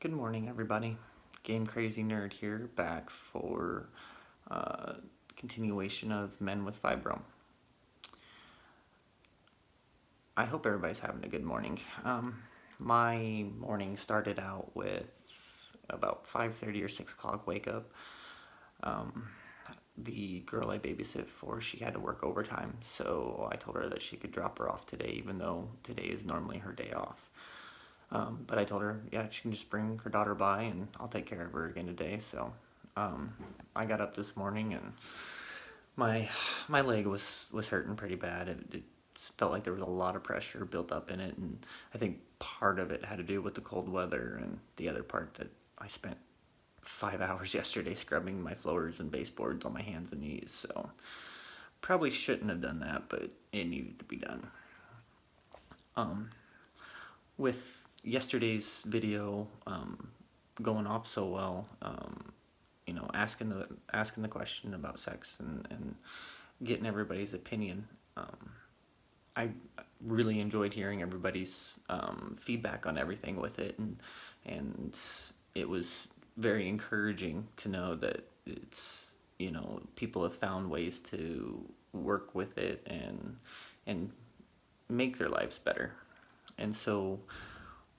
Good morning, everybody. Game Crazy Nerd here, back for continuation of Men with Fibrom. I hope everybody's having a good morning. My morning started out with about 5:30 or 6 o'clock wake up. The girl I babysit for, she had to work overtime, so I told her that she could drop her off today, even though today is normally her day off. But I told her, yeah, she can just bring her daughter by and I'll take care of her again today. So I got up this morning and my leg was hurting pretty bad. It felt like there was a lot of pressure built up in it, and I think part of it had to do with the cold weather, and the other part that I spent 5 hours yesterday scrubbing my floors and baseboards on my hands and knees. So probably shouldn't have done that, but it needed to be done. With yesterday's video going off so well, asking the question about sex and getting everybody's opinion, I really enjoyed hearing everybody's feedback on everything with it, and it was very encouraging to know that it's people have found ways to work with it and make their lives better. And so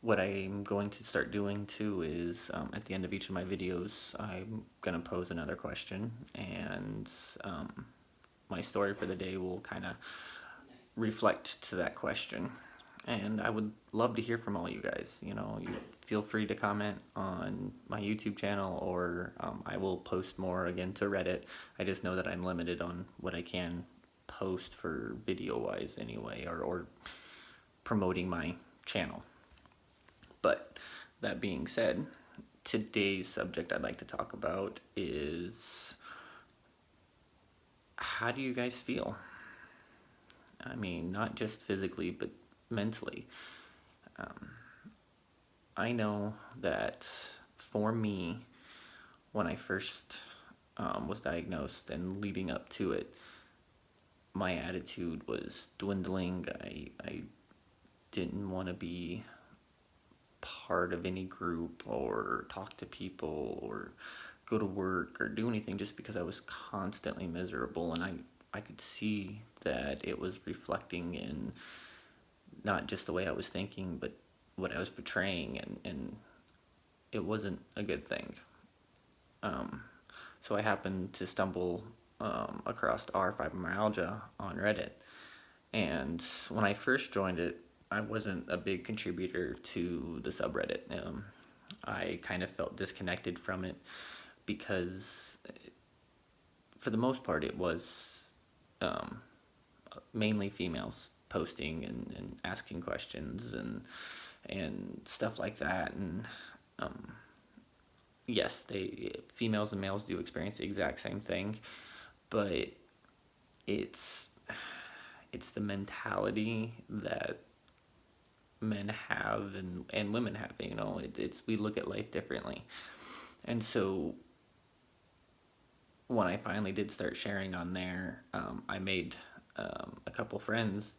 what I'm going to start doing too is at the end of each of my videos, I'm going to pose another question, and my story for the day will kind of reflect to that question. And I would love to hear from all you guys. You feel free to comment on my YouTube channel, or I will post more again to Reddit. I just know that I'm limited on what I can post for video-wise anyway, or promoting my channel. But that being said, today's subject I'd like to talk about is, how do you guys feel? I mean, not just physically, but mentally. I know that for me, when I first was diagnosed and leading up to it, my attitude was dwindling. I didn't want to be part of any group or talk to people or go to work or do anything, just because I was constantly miserable, and I could see that it was reflecting in not just the way I was thinking, but what I was portraying, and it wasn't a good thing. So I happened to stumble across our Fibromyalgia on Reddit, and when I first joined it, I wasn't a big contributor to the subreddit. I kind of felt disconnected from it because, for the most part, it was mainly females posting and asking questions and stuff like that. And yes, females and males do experience the exact same thing, but it's the mentality that men have and women have. It's we look at life differently. And so when I finally did start sharing on there, I made a couple friends,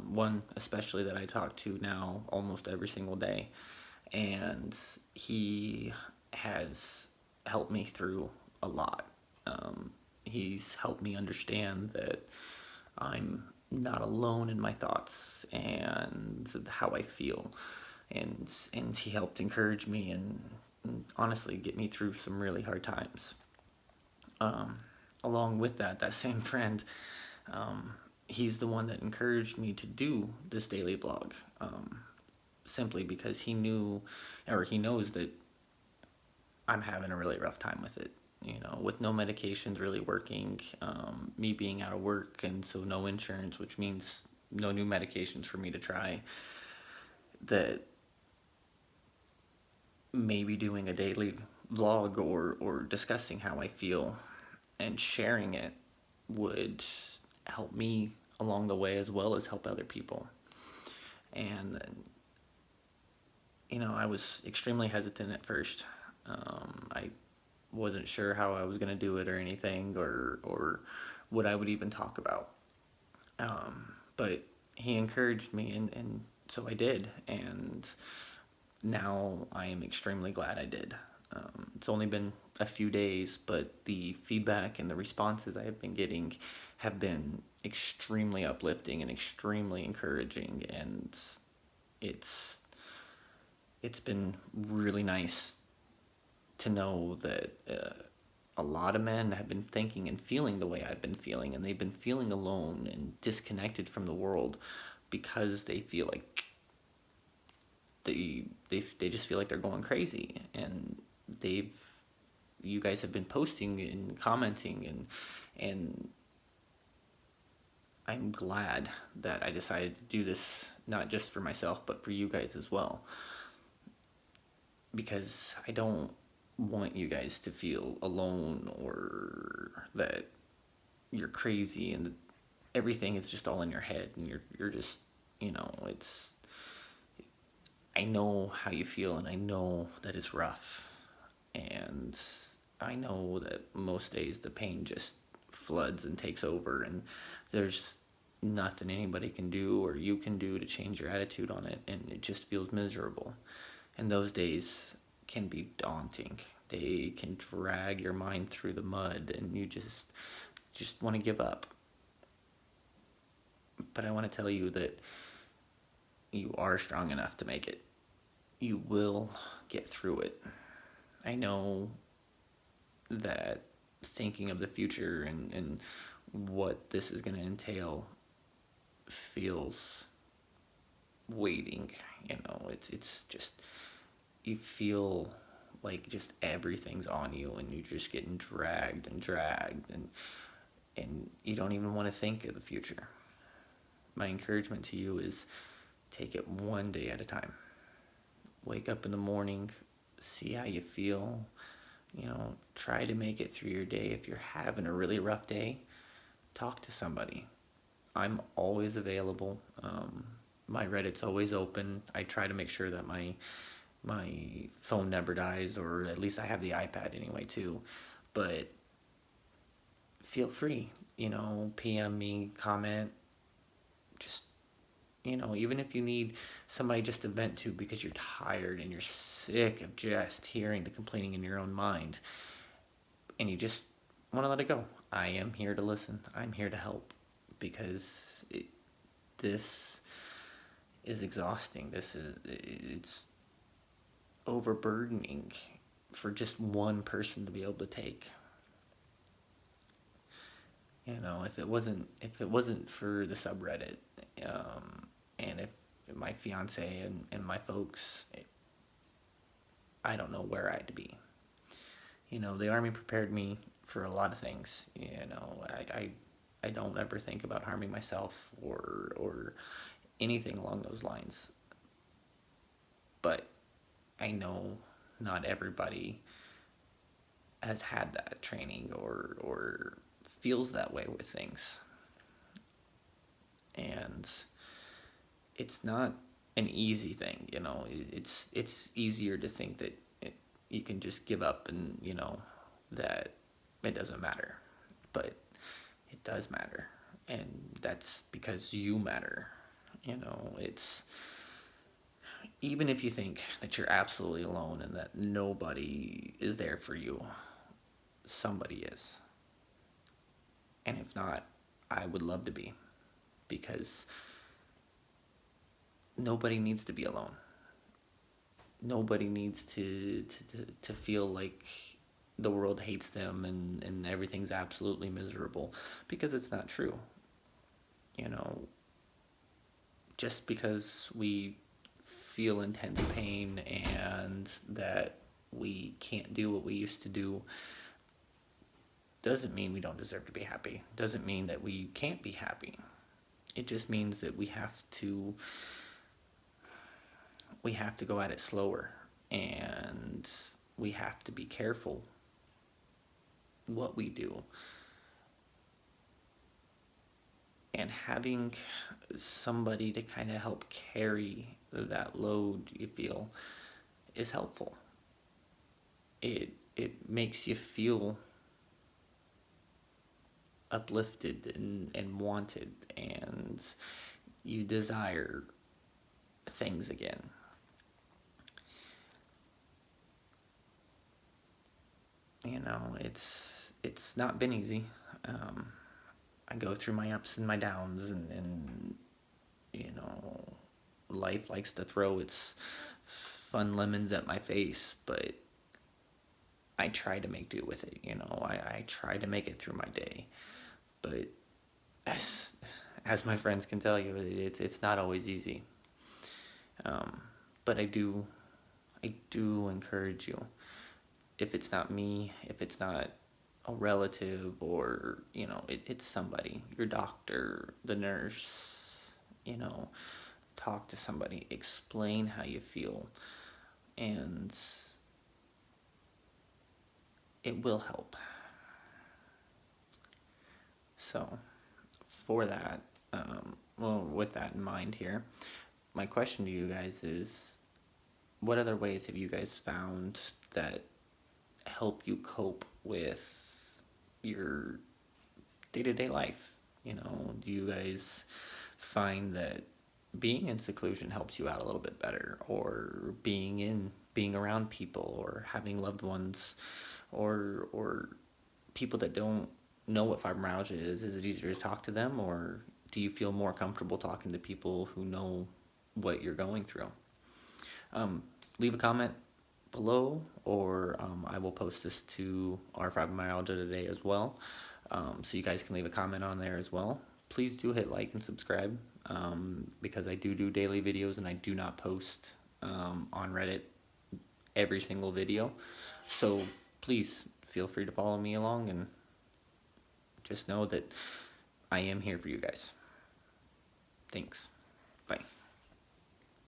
one especially that I talk to now almost every single day, and he has helped me through a lot. He's helped me understand that I'm not alone in my thoughts and how I feel, and he helped encourage me and honestly get me through some really hard times. Along with that same friend, he's the one that encouraged me to do this daily vlog, simply because he knows that I'm having a really rough time with it. With no medications really working, me being out of work, and so no insurance, which means no new medications for me to try, that maybe doing a daily vlog or discussing how I feel and sharing it would help me along the way, as well as help other people. And I was extremely hesitant at first. I wasn't sure how I was going to do it or anything, or what I would even talk about. But he encouraged me, and so I did. And now I am extremely glad I did. It's only been a few days, but the feedback and the responses I have been getting have been extremely uplifting and extremely encouraging, and it's it's been really nice to know that a lot of men have been thinking and feeling the way I've been feeling, and they've been feeling alone and disconnected from the world because they feel like they just feel like they're going crazy, and they've you guys have been posting and commenting, and I'm glad that I decided to do this, not just for myself but for you guys as well, because I don't want you guys to feel alone or that you're crazy and everything is just all in your head and you're just, it's I know how you feel, and I know that it's rough, and I know that most days the pain just floods and takes over, and there's nothing anybody can do or you can do to change your attitude on it, and it just feels miserable. And those days can be daunting. They can drag your mind through the mud, and you just want to give up. But I want to tell you that you are strong enough to make it. You will get through it. I know that thinking of the future and what this is going to entail feels waiting. It's just, you feel like just everything's on you, and you're just getting dragged and dragged, and you don't even want to think of the future. My encouragement to you is take it one day at a time. Wake up in the morning, see how you feel, try to make it through your day. If you're having a really rough day, talk to somebody. I'm always available. My Reddit's always open. I try to make sure that my phone never dies, or at least I have the iPad anyway too. But feel free, PM me, comment, just, even if you need somebody just to vent to because you're tired and you're sick of just hearing the complaining in your own mind, and you just want to let it go. I am here to listen. I'm here to help, because this is exhausting. It's overburdening for just one person to be able to take. If it wasn't for the subreddit, and if my fiance and my folks, I don't know where I'd be. The Army prepared me for a lot of things. I don't ever think about harming myself or anything along those lines. But I know not everybody has had that training or feels that way with things. And it's not an easy thing, it's easier to think that you can just give up, and that it doesn't matter. But it does matter, and that's because you matter. It's, even if you think that you're absolutely alone and that nobody is there for you, somebody is. And if not, I would love to be, because nobody needs to be alone. Nobody needs to feel like the world hates them and everything's absolutely miserable, because it's not true. Just because we feel intense pain and that we can't do what we used to do doesn't mean we don't deserve to be happy. Doesn't mean that we can't be happy. It just means that we have to go at it slower, and we have to be careful what we do. And having somebody to kind of help carry that load you feel is helpful. It makes you feel uplifted and wanted, and you desire things again. You know, it's not been easy. Um, I go through my ups and my downs, and you know, life likes to throw its fun lemons at my face, but I try to make do with it. You know, I try to make it through my day, but as as my friends can tell you, it's not always easy. Um, but I do encourage you. If it's not me, if it's not a relative, or it's somebody, your doctor, the nurse, you know, talk to somebody, explain how you feel, and it will help. So, for that, well, with that in mind here, my question to you guys is, what other ways have you guys found that help you cope with your day-to-day life? Do you guys find that being in seclusion helps you out a little bit better, or being around people, or having loved ones, or people that don't know what fibromyalgia is it easier to talk to them, or do you feel more comfortable talking to people who know what you're going through? Leave a comment below, or I will post this to our fibromyalgia today as well, so you guys can leave a comment on there as well. Please do hit like and subscribe, because I do daily videos, and I do not post on Reddit every single video. So please feel free to follow me along, and just know that I am here for you guys. Thanks. Bye.